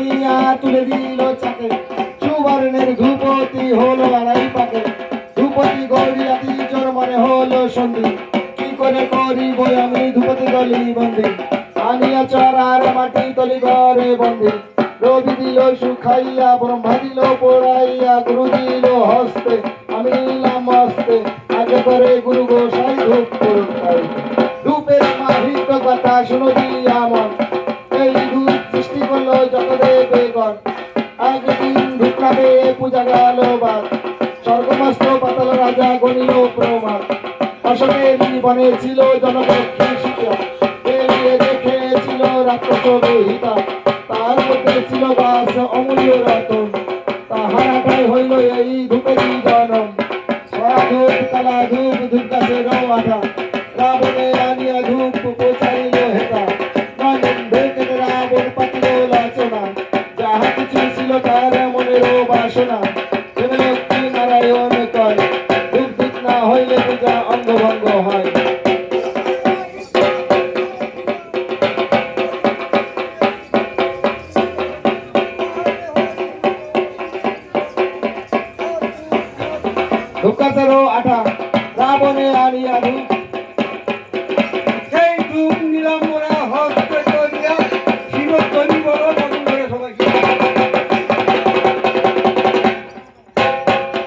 শুনিয়া তুলে দিল চাকে, সুবর্ণের ধূপতি হলো আড়াই পাকে, ধূপতি গৌরিয়াতি চোর মনে হলো সন্ধি, কি করে করিব আমি ধূপতি গলি বন্দি, আনিয়া চরার মাটি তলি ঘরে বন্দি, রবি দিল শুখাইয়া ব্রহ্মা দিল পোড়াইয়া, গুরু দিল হস্তে আমি নিলাম হস্তে, আগে করে গুরু গোসাই ধূপ করুন তাই, ধূপের মাহিত কথা শুনো দিয়া মন, এই ধূপ সৃষ্টি করলো যত দেবগণ, একদিন ধূপ নামে পূজা গেল বাদ, স্বর্গমস্ত পাতাল রাজা গণিল প্রমাণ, অশোকের বনে ছিল জনপক্ষী সীতা, এলিয়ে দেখেছিল রাক্ষস রোহিতা, তার মধ্যে ছিল বাস অমূল্য রতন, তাহারাটাই হইল এই ধূপেরই জনম, সরা ধূপ কালা ধূপ ধূপ গাছের আঠা, রাবণে আনিয়া ধূপ পৌঁছাইল হেতা, রাবণ পাতিল লাচনা, যাহা কিছু ছিল তার মনের বাসনা, লক্ষ্মী নারায়ণ কয়, ধূপ ধূপ না হইলে পূজা অঙ্গভঙ্গ হয়। ধূপকাছেরও আঠা, রাবণে আনিয়া ধূপ, এই ধূপ নিলাম ওরা হস্তে করিয়া, শিবতলি বড় বদল করে সবাই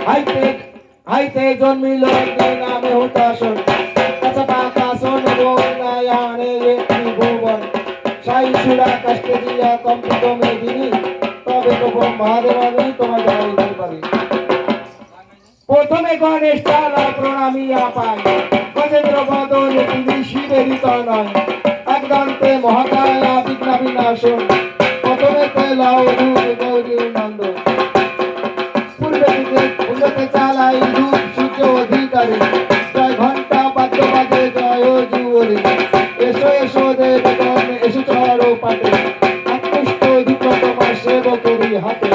হাইতে হাইতে জন্মিল একদিন নামে হুতাশন, কাঁচা পাকা শোন বন্যায়ানে ত্রিভুবন, সাই সুরা কাষ্টে দিয়া কম্পিত মেদিনী, তবে তো ব্রহ্মাদেব আমি তোমার যাইতে পারি। প্রথমে গণেশ চালা প্রণামিয়া পাই, গজেন্দ্র বদনে তিনি শিবেরই নয়, একদন্তে মহাকায়া বিঘ্ন বিনাশন, প্রথমে লাউ ধূপ গৌরী নন্দন, পূর্বে দিকে উন্নতে চালাই ধূপ সূর্য অধিকারী, জয় ঘন্টা বাদ্য বাজে জয় জুয়রি, এসো এসো দেবগণ এসো চরো পাটে, আকৃষ্ট ধূপ তোমার সেবকেরই হাতে,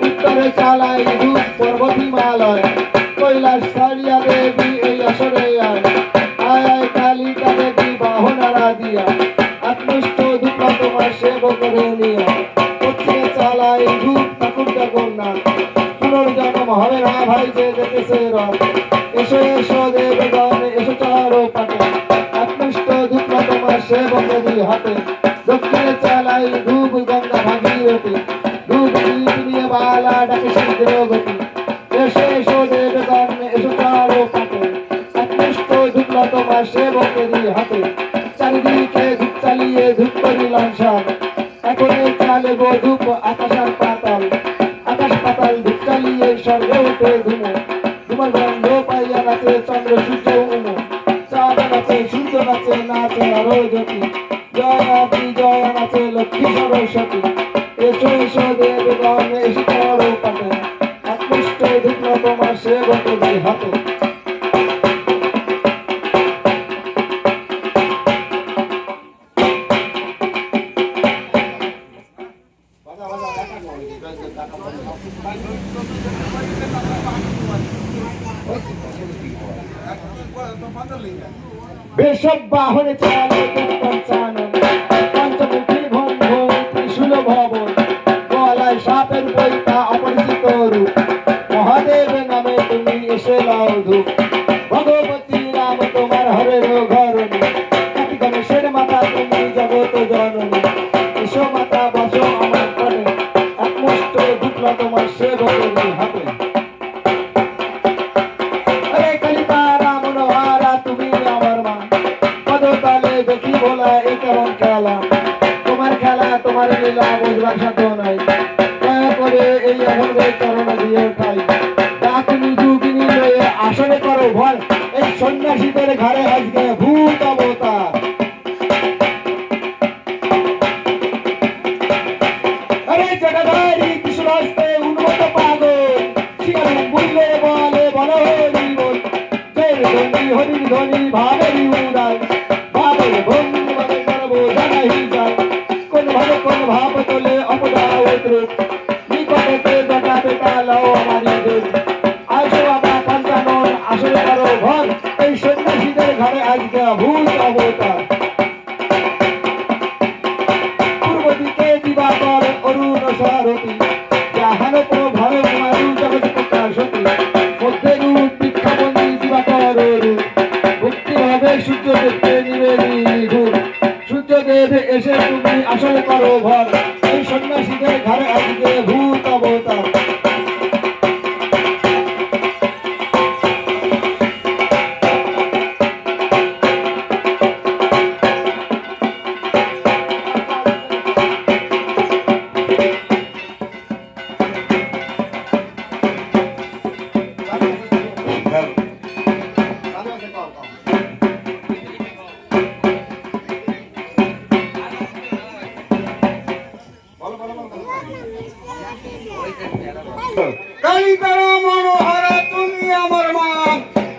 উত্তরে চালাই ধূপ পর্বত হিমালয়, কৈলাস ছাড়িয়া দেবী এই আসরে আয়, আয় আয় কালিকা দেবী বাহনারা দিয়া, আকৃষ্ট ধূপ তোমার সেবকের নিয়া, পশ্চিমে চালাই ধূপ ঠাকুর জগন্নাথ, পুনর্জন্ম হবে না ভাই যে দেখেছে রথ, এসো এসো দেবগণ এসো চরো পাটে, আকৃষ্ট ধূপ তোমার সেবকেরই হাতে, দক্ষিণে চালাই ধূপ গঙ্গা ভাগীরথী, ধূপ দীপ নিয়ে বালা ডাকে শীঘ্র গতি, এসো এসো দেবগণ এসো চরো পাটে, আকৃষ্ট ধূপ তোমার সেবকেরই হাতে, চারিদিকে ধূপ চালিয়ে ধূপ করিলাম সার, এখন চালব ধূপ আকাশ আর পাতাল, আকাশ পাতাল ধূপ চালিয়ে স্বর্গে উঠে ধুমো, তোমার গন্ধ পাইয়া নাচে চন্দ্র সূর্য উমো, চাঁদ নাচে সূর্য নাচে নাচে আরো জ্যোতি, জয় আদি জয় নাচে লক্ষ্মী সরস্বতী, এসো এসো দেবগণ এসো চরো পাটে, আকৃষ্ট ধূপ তোমার সেবকেরই হাতে। বেশব বাহনে চালে পঞ্চানন, পঞ্চমুখী ভন ভন ত্রিশূল ভবন, গলায় সাপের বইতা অপরিচিত রূপ, মহাদেব নামে তুমি এসে লাও ধূপ, ভগবতী রাম তোমার হরের ঘরণী, কাটি গণেশের মাতা তুমি জগত জননী, এসো মাতা বসো আমার প্রাণে, একমুষ্ট ধূপ তোমার সেবকেরই হাতে। আরে কালিকা রাম নোহারা তুমি আমার মা, পদতলে দেখি ভোলা এই কেমন খেলা, তোমার খেলা তোমার লীলা বুঝবার সাধ্য নাই, দয়া করে এই অমরের চরণ দিয়ে খাই, ডাকিনী যুগিনী লয়ে আসরে করো ভয়, এই সন্ন্যাসীদের ঘরে আজকে ভূত অবতার। আরে জটাধারী কৃষ্ণ হস্তে উন্মত পাগল, শিকার বুঝলে বলে বল হরি বল, জয় ধ্বনি হরির ধ্বনি ভাবেরই উদার, ভাবের ভঙ্গি মানে করবো জানাই যায়, কোন ভাব তোলে অপদাও দ্রুত, নিকটে জটা বেটা লাও আমারি দেব, আসো বাবা পঞ্চানন আসরে করো ভর, এই সন্ন্যাসীদের ঘরে আজকে ভূত অবতার। পূর্ব দিকে দিবাকর ও অরুণ সারথী জাহান প্রভাব মারু জগৎ প্রকাশতী মধ্যে রূপ দীক্ষাবন্দী দিবাকর রূপ ভক্তিভাবে সূর্যদেবকে নিবেদিত সূর্যদেব এসে তুমি আসলে করো ভর এই সন্ন্যাসীদের ঘরে আজকে ভূত অবতার কালিকারা মনোহরা তুমি আমার মা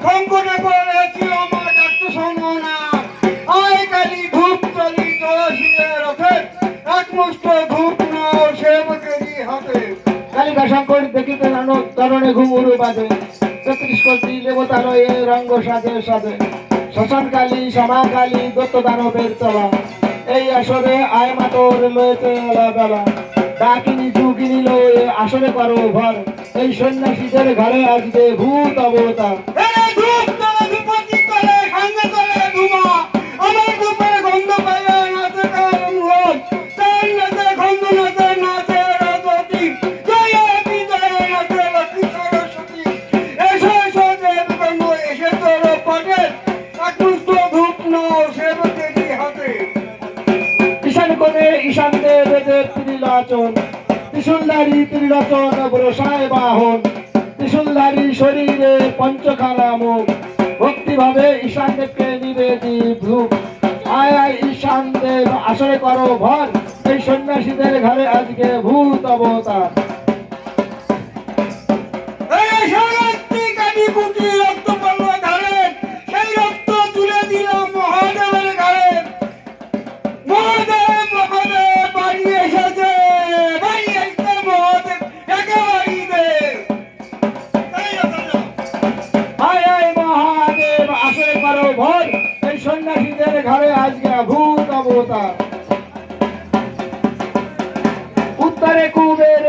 সংকটে পড়েছি আমার ডাক্তার সম্ভাবনা আয় কালী ধূপ চলি তুলসীর রথে একমুষ্ট ধূপ নাও সেবকেরই হাতে কালিকা সংকট দেখিতে নানো তরণে ঘুমুরু বাজে ৩৩ কোটি দেবতালয়ে রঙ্গ সাজে সাজে শ্মশান কালী শ্যামা কালী দত্ত দানবের তলা এই আসরে আয় মাতর লয়েছে এলা বেলা ডাকিনি যুগিনি লয়ে আসরে করো ভর এই সন্ন্যাসীদের ঘরে আজকে ভূত অবতার এরে ধূপ তলে ধূপতি তলে সঙ্গে তলে ধুমা আমার ধূপের গন্ধ পাইয়া নাচে কারণ হোক তার নাচে গন্ধ নাচে নাচে রজতী জয়তী জয় নাচে লক্ষ্মী সরস্বতী এসে এসে দেব গন্ধ এসে তোর পটে একমুষ্ট ধূপ নাও সেবকেরই হাতে ঈশান কোণে ঈশান দেবের ত্রিলোচন ত্রিশূলধারী ত্রিলোচন বরসায় বাহন ত্রিশূলধারী শরীরে পঞ্চখানা মুখ ভক্তিভাবে ঈশান দেবকে নিবেদিত ধূপ আয় আয় ঈশান দেব আসরে করো ভর এই সন্ন্যাসীদের ঘরে আজকে ভূত অবতার এই শরৎটি কাটি কুটি রক্ত পড়ল ধারে সেই রক্ত তুলে দিলাম মহাদেবের ঘরে মহাদেব মহাদেব বাড়ি এসেছে মহাদেব একে বাড়ি দে আয় আয় মহাদেব আসরে করো ভর এই সন্ন্যাসীদের ঘরে আজকে ভূত অবতার উত্তরে কুবের